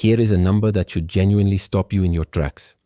Here is a number that should genuinely stop you in your tracks.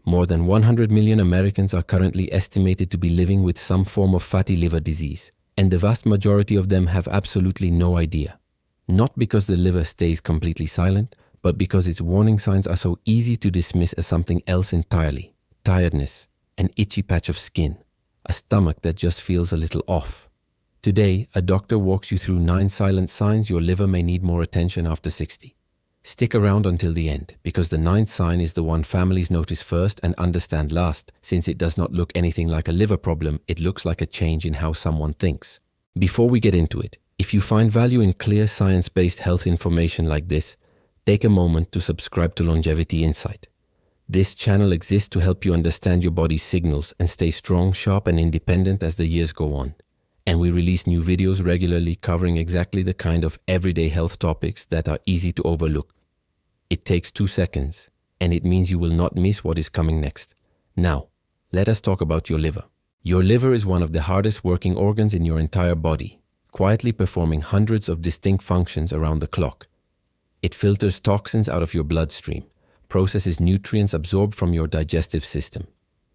More than 100 million Americans are currently estimated to be living with some form of fatty liver disease, and the vast majority of them have absolutely no idea. Not because the liver stays completely silent, but because its warning signs are so easy to dismiss as something else entirely. Tiredness, an itchy patch of skin, a stomach that just feels a little off. Today, a doctor walks you through 9 silent signs your liver may need more attention after 60. Stick around until the end, because the 9th sign is the one families notice first and understand last, since it does not look anything like a liver problem, it looks like a change in how someone thinks. Before we get into it, if you find value in clear science-based health information like this, take a moment to subscribe to Longevity Insight. This channel exists to help you understand your body's signals and stay strong, sharp, and independent as the years go on. And we release new videos regularly covering exactly the kind of everyday health topics that are easy to overlook. It takes 2 seconds, and it means you will not miss what is coming next. Now, let us talk about your liver. Your liver is one of the hardest working organs in your entire body, quietly performing hundreds of distinct functions around the clock. It filters toxins out of your bloodstream, processes nutrients absorbed from your digestive system,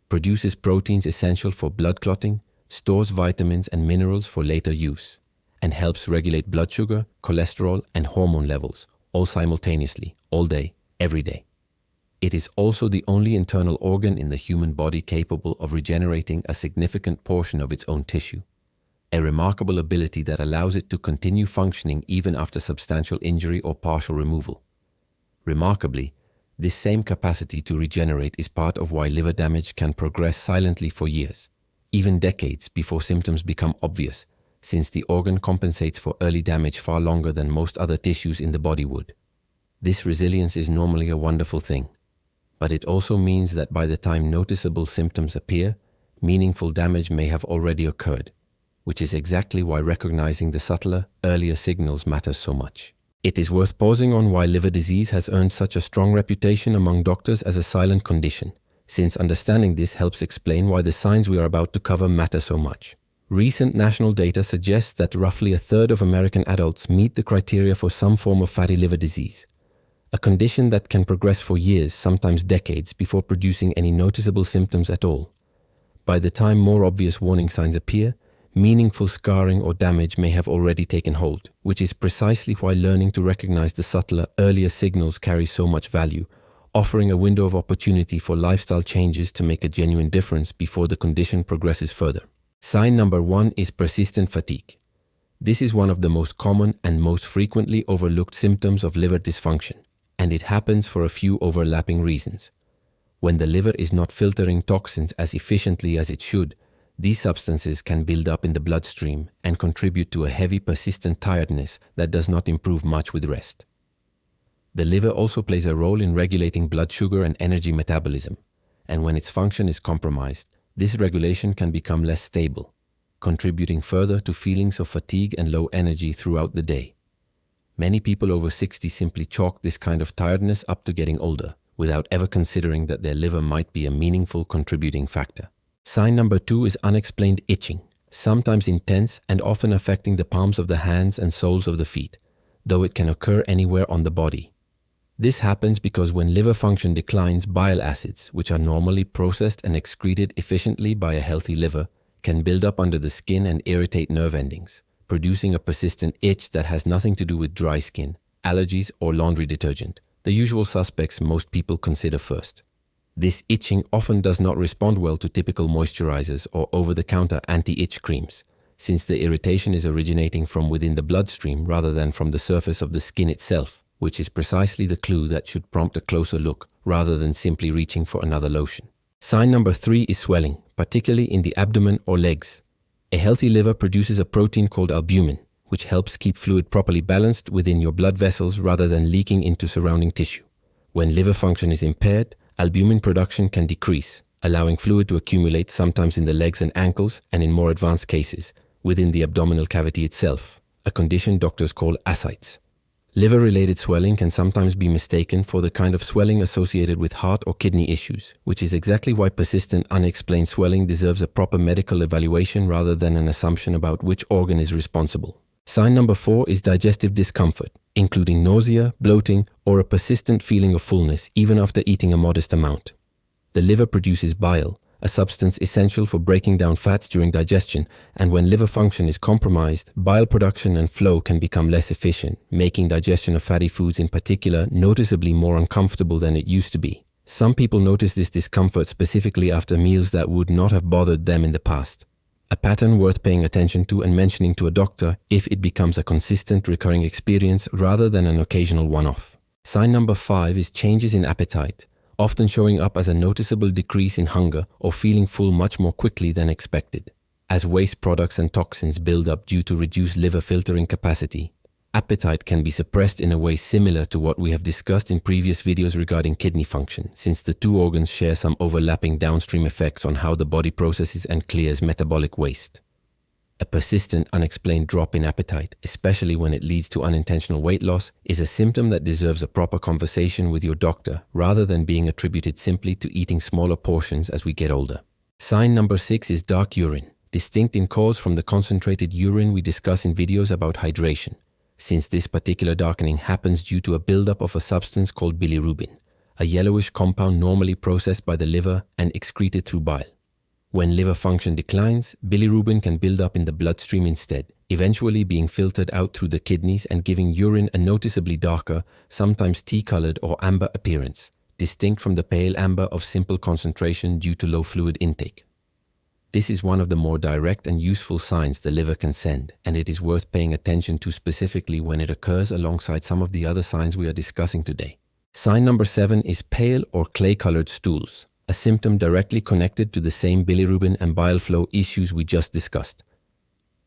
produces proteins essential for blood clotting, stores vitamins and minerals for later use, and helps regulate blood sugar, cholesterol, and hormone levels, all simultaneously, all day, every day. It is also the only internal organ in the human body capable of regenerating a significant portion of its own tissue, a remarkable ability that allows it to continue functioning even after substantial injury or partial removal. Remarkably, this same capacity to regenerate is part of why liver damage can progress silently for years, even decades before symptoms become obvious, since the organ compensates for early damage far longer than most other tissues in the body would. This resilience is normally a wonderful thing, but it also means that by the time noticeable symptoms appear, meaningful damage may have already occurred, which is exactly why recognizing the subtler, earlier signals matters so much. It is worth pausing on why liver disease has earned such a strong reputation among doctors as a silent condition, since understanding this helps explain why the signs we are about to cover matter so much. Recent national data suggests that roughly a third of American adults meet the criteria for some form of fatty liver disease, a condition that can progress for years, sometimes decades, before producing any noticeable symptoms at all. By the time more obvious warning signs appear, meaningful scarring or damage may have already taken hold, which is precisely why learning to recognize the subtler, earlier signals carries so much value, offering a window of opportunity for lifestyle changes to make a genuine difference before the condition progresses further. Sign number 1 is persistent fatigue. This is one of the most common and most frequently overlooked symptoms of liver dysfunction, and it happens for a few overlapping reasons. When the liver is not filtering toxins as efficiently as it should, these substances can build up in the bloodstream and contribute to a heavy, persistent tiredness that does not improve much with rest. The liver also plays a role in regulating blood sugar and energy metabolism, and when its function is compromised, this regulation can become less stable, contributing further to feelings of fatigue and low energy throughout the day. Many people over 60 simply chalk this kind of tiredness up to getting older, without ever considering that their liver might be a meaningful contributing factor. Sign number 2 is unexplained itching, sometimes intense and often affecting the palms of the hands and soles of the feet, though it can occur anywhere on the body. This happens because when liver function declines, bile acids, which are normally processed and excreted efficiently by a healthy liver, can build up under the skin and irritate nerve endings, producing a persistent itch that has nothing to do with dry skin, allergies, or laundry detergent, the usual suspects most people consider first. This itching often does not respond well to typical moisturizers or over-the-counter anti-itch creams, since the irritation is originating from within the bloodstream rather than from the surface of the skin itself, which is precisely the clue that should prompt a closer look rather than simply reaching for another lotion. Sign number 3 is swelling, particularly in the abdomen or legs. A healthy liver produces a protein called albumin, which helps keep fluid properly balanced within your blood vessels rather than leaking into surrounding tissue. When liver function is impaired, albumin production can decrease, allowing fluid to accumulate sometimes in the legs and ankles, and in more advanced cases, within the abdominal cavity itself, a condition doctors call ascites. Liver-related swelling can sometimes be mistaken for the kind of swelling associated with heart or kidney issues, which is exactly why persistent unexplained swelling deserves a proper medical evaluation rather than an assumption about which organ is responsible. Sign number 4 is digestive discomfort, including nausea, bloating, or a persistent feeling of fullness even after eating a modest amount. The liver produces bile, a substance essential for breaking down fats during digestion, and when liver function is compromised, bile production and flow can become less efficient, making digestion of fatty foods in particular noticeably more uncomfortable than it used to be. Some people notice this discomfort specifically after meals that would not have bothered them in the past. A pattern worth paying attention to and mentioning to a doctor if it becomes a consistent recurring experience rather than an occasional one-off. Sign number 5 is changes in appetite, often showing up as a noticeable decrease in hunger or feeling full much more quickly than expected. As waste products and toxins build up due to reduced liver filtering capacity, appetite can be suppressed in a way similar to what we have discussed in previous videos regarding kidney function, since the two organs share some overlapping downstream effects on how the body processes and clears metabolic waste. A persistent, unexplained drop in appetite, especially when it leads to unintentional weight loss, is a symptom that deserves a proper conversation with your doctor rather than being attributed simply to eating smaller portions as we get older. Sign number 6 is dark urine, distinct in cause from the concentrated urine we discuss in videos about hydration, since this particular darkening happens due to a buildup of a substance called bilirubin, a yellowish compound normally processed by the liver and excreted through bile. When liver function declines, bilirubin can build up in the bloodstream instead, eventually being filtered out through the kidneys and giving urine a noticeably darker, sometimes tea-colored or amber appearance, distinct from the pale amber of simple concentration due to low fluid intake. This is one of the more direct and useful signs the liver can send, and it is worth paying attention to specifically when it occurs alongside some of the other signs we are discussing today. Sign number 7 is pale or clay-colored stools, a symptom directly connected to the same bilirubin and bile flow issues we just discussed.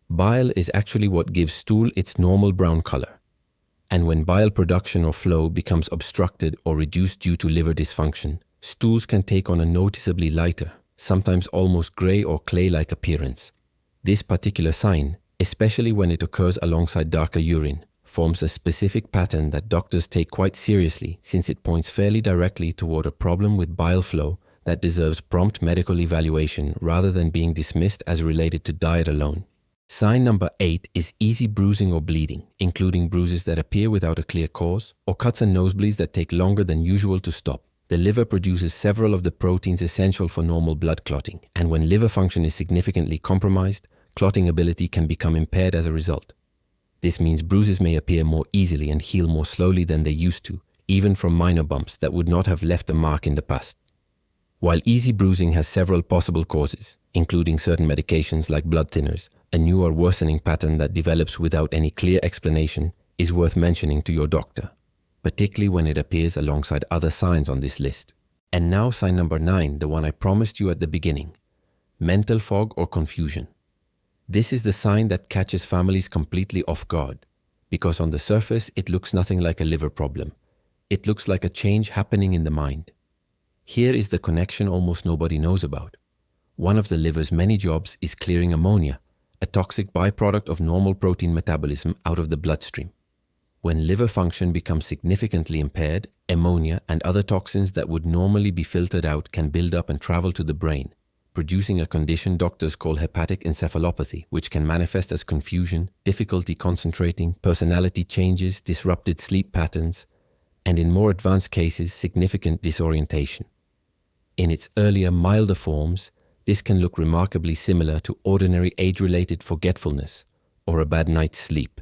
Bile is actually what gives stool its normal brown color, and when bile production or flow becomes obstructed or reduced due to liver dysfunction, stools can take on a noticeably lighter, sometimes almost gray or clay-like appearance. This particular sign, especially when it occurs alongside darker urine, forms a specific pattern that doctors take quite seriously since it points fairly directly toward a problem with bile flow that deserves prompt medical evaluation rather than being dismissed as related to diet alone. Sign number 8 is easy bruising or bleeding, including bruises that appear without a clear cause or cuts and nosebleeds that take longer than usual to stop. The liver produces several of the proteins essential for normal blood clotting, and when liver function is significantly compromised, clotting ability can become impaired as a result. This means bruises may appear more easily and heal more slowly than they used to, even from minor bumps that would not have left a mark in the past. While easy bruising has several possible causes, including certain medications like blood thinners, a new or worsening pattern that develops without any clear explanation is worth mentioning to your doctor, particularly when it appears alongside other signs on this list. And now sign number 9, the one I promised you at the beginning: mental fog or confusion. This is the sign that catches families completely off guard, because on the surface it looks nothing like a liver problem. It looks like a change happening in the mind. Here is the connection almost nobody knows about. One of the liver's many jobs is clearing ammonia, a toxic byproduct of normal protein metabolism, out of the bloodstream. When liver function becomes significantly impaired, ammonia and other toxins that would normally be filtered out can build up and travel to the brain, producing a condition doctors call hepatic encephalopathy, which can manifest as confusion, difficulty concentrating, personality changes, disrupted sleep patterns, and in more advanced cases, significant disorientation. In its earlier, milder forms, this can look remarkably similar to ordinary age-related forgetfulness or a bad night's sleep,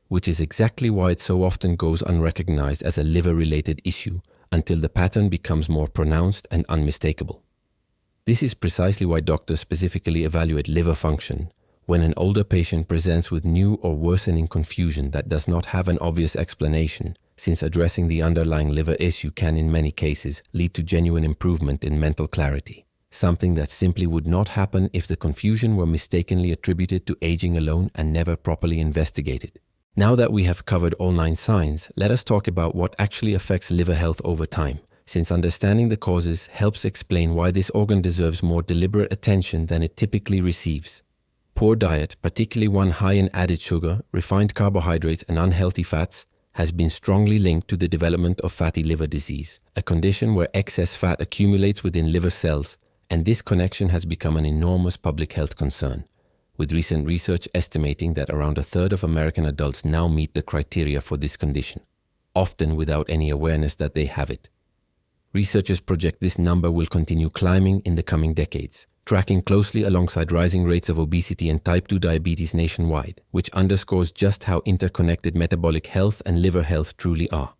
which is exactly why it so often goes unrecognized as a liver-related issue until the pattern becomes more pronounced and unmistakable. This is precisely why doctors specifically evaluate liver function when an older patient presents with new or worsening confusion that does not have an obvious explanation, since addressing the underlying liver issue can in many cases lead to genuine improvement in mental clarity, something that simply would not happen if the confusion were mistakenly attributed to aging alone and never properly investigated. Now that we have covered all 9 signs, let us talk about what actually affects liver health over time, since understanding the causes helps explain why this organ deserves more deliberate attention than it typically receives. Poor diet, particularly one high in added sugar, refined carbohydrates, and unhealthy fats, has been strongly linked to the development of fatty liver disease, a condition where excess fat accumulates within liver cells, and this connection has become an enormous public health concern, with recent research estimating that around a third of American adults now meet the criteria for this condition, often without any awareness that they have it. Researchers project this number will continue climbing in the coming decades, tracking closely alongside rising rates of obesity and type 2 diabetes nationwide, which underscores just how interconnected metabolic health and liver health truly are.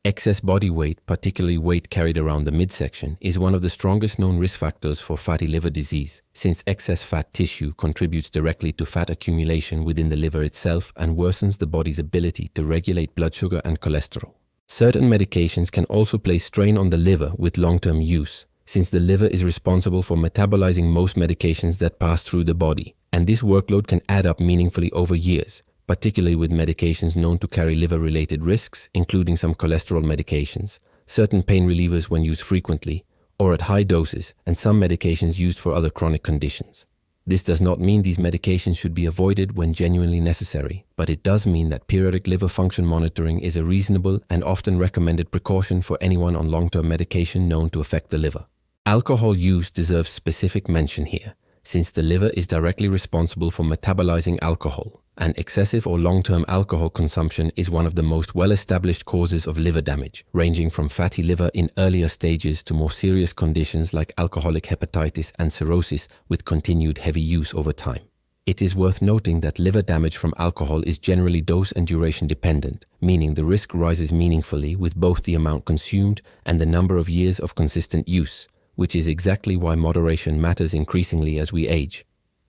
Excess body weight, particularly weight carried around the midsection, is one of the strongest known risk factors for fatty liver disease, since excess fat tissue contributes directly to fat accumulation within the liver itself and worsens the body's ability to regulate blood sugar and cholesterol. Certain medications can also place strain on the liver with long-term use, since the liver is responsible for metabolizing most medications that pass through the body, and this workload can add up meaningfully over years, particularly with medications known to carry liver-related risks, including some cholesterol medications, certain pain relievers when used frequently, or at high doses, and some medications used for other chronic conditions. This does not mean these medications should be avoided when genuinely necessary, but it does mean that periodic liver function monitoring is a reasonable and often recommended precaution for anyone on long-term medication known to affect the liver. Alcohol use deserves specific mention here, since the liver is directly responsible for metabolizing alcohol, and excessive or long-term alcohol consumption is one of the most well-established causes of liver damage, ranging from fatty liver in earlier stages to more serious conditions like alcoholic hepatitis and cirrhosis with continued heavy use over time. It is worth noting that liver damage from alcohol is generally dose and duration dependent, meaning the risk rises meaningfully with both the amount consumed and the number of years of consistent use, which is exactly why moderation matters increasingly as we age,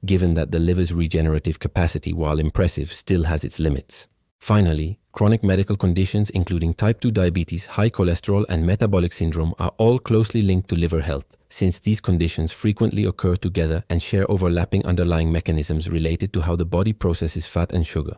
given that the liver's regenerative capacity, while impressive, still has its limits. Finally, chronic medical conditions including type 2 diabetes, high cholesterol, and metabolic syndrome are all closely linked to liver health, since these conditions frequently occur together and share overlapping underlying mechanisms related to how the body processes fat and sugar.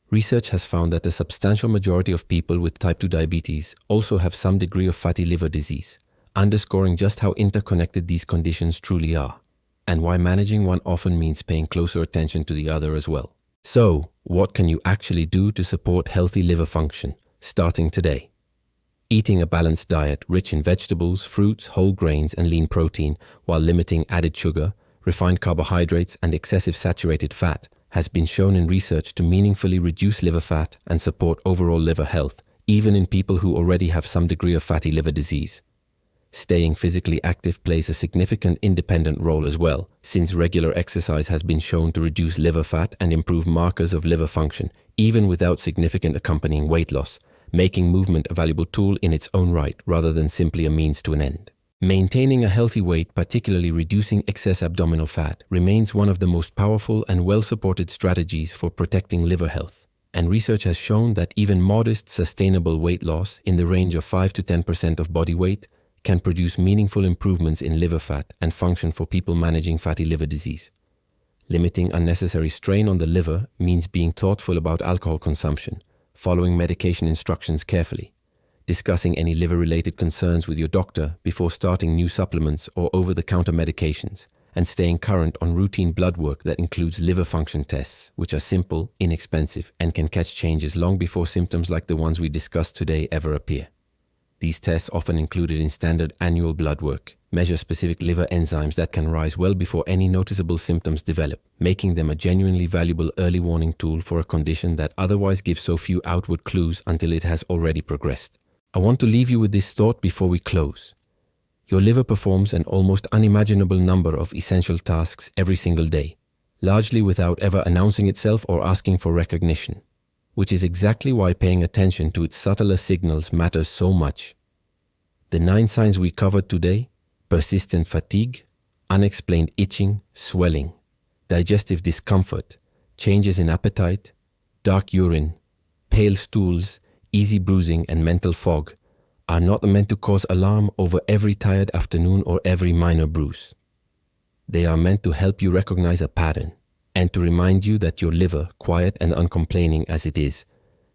Research has found that a substantial majority of people with type 2 diabetes also have some degree of fatty liver disease, underscoring just how interconnected these conditions truly are, and why managing one often means paying closer attention to the other as well. So, what can you actually do to support healthy liver function, starting today? Eating a balanced diet rich in vegetables, fruits, whole grains, and lean protein, while limiting added sugar, refined carbohydrates, and excessive saturated fat, has been shown in research to meaningfully reduce liver fat and support overall liver health, even in people who already have some degree of fatty liver disease. Staying physically active plays a significant independent role as well, since regular exercise has been shown to reduce liver fat and improve markers of liver function, even without significant accompanying weight loss, making movement a valuable tool in its own right rather than simply a means to an end. Maintaining a healthy weight, particularly reducing excess abdominal fat, remains one of the most powerful and well-supported strategies for protecting liver health. And research has shown that even modest, sustainable weight loss in the range of 5 to 10% of body weight can produce meaningful improvements in liver fat and function for people managing fatty liver disease. Limiting unnecessary strain on the liver means being thoughtful about alcohol consumption, following medication instructions carefully, discussing any liver-related concerns with your doctor before starting new supplements or over-the-counter medications, and staying current on routine blood work that includes liver function tests, which are simple, inexpensive, and can catch changes long before symptoms like the ones we discussed today ever appear. These tests, often included in standard annual blood work, measure specific liver enzymes that can rise well before any noticeable symptoms develop, making them a genuinely valuable early warning tool for a condition that otherwise gives so few outward clues until it has already progressed. I want to leave you with this thought before we close. Your liver performs an almost unimaginable number of essential tasks every single day, largely without ever announcing itself or asking for recognition, which is exactly why paying attention to its subtler signals matters so much. The 9 signs we covered today: persistent fatigue, unexplained itching, swelling, digestive discomfort, changes in appetite, dark urine, pale stools, easy bruising, and mental fog, are not meant to cause alarm over every tired afternoon or every minor bruise. They are meant to help you recognize a pattern, and to remind you that your liver, quiet and uncomplaining as it is,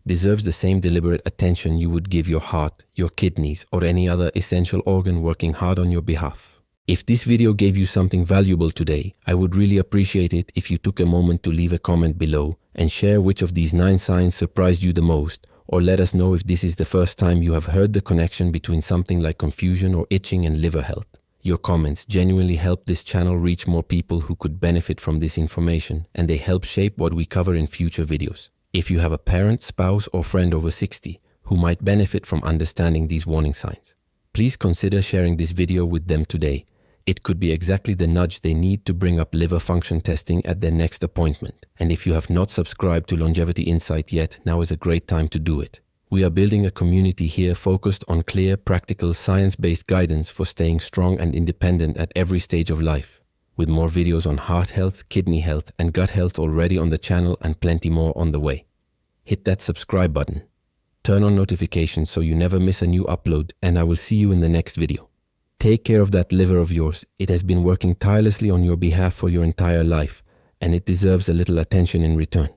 deserves the same deliberate attention you would give your heart, your kidneys, or any other essential organ working hard on your behalf. If this video gave you something valuable today, I would really appreciate it if you took a moment to leave a comment below and share which of these 9 signs surprised you the most, or let us know if this is the first time you have heard the connection between something like confusion or itching and liver health. Your comments genuinely help this channel reach more people who could benefit from this information, and they help shape what we cover in future videos. If you have a parent, spouse, or friend over 60 who might benefit from understanding these warning signs, please consider sharing this video with them today. It could be exactly the nudge they need to bring up liver function testing at their next appointment. And if you have not subscribed to Longevity Insight yet, now is a great time to do it. We are building a community here focused on clear, practical, science-based guidance for staying strong and independent at every stage of life. With more videos on heart health, kidney health, and gut health already on the channel and plenty more on the way. Hit that subscribe button. Turn on notifications so you never miss a new upload, and I will see you in the next video. Take care of that liver of yours. It has been working tirelessly on your behalf for your entire life, and it deserves a little attention in return.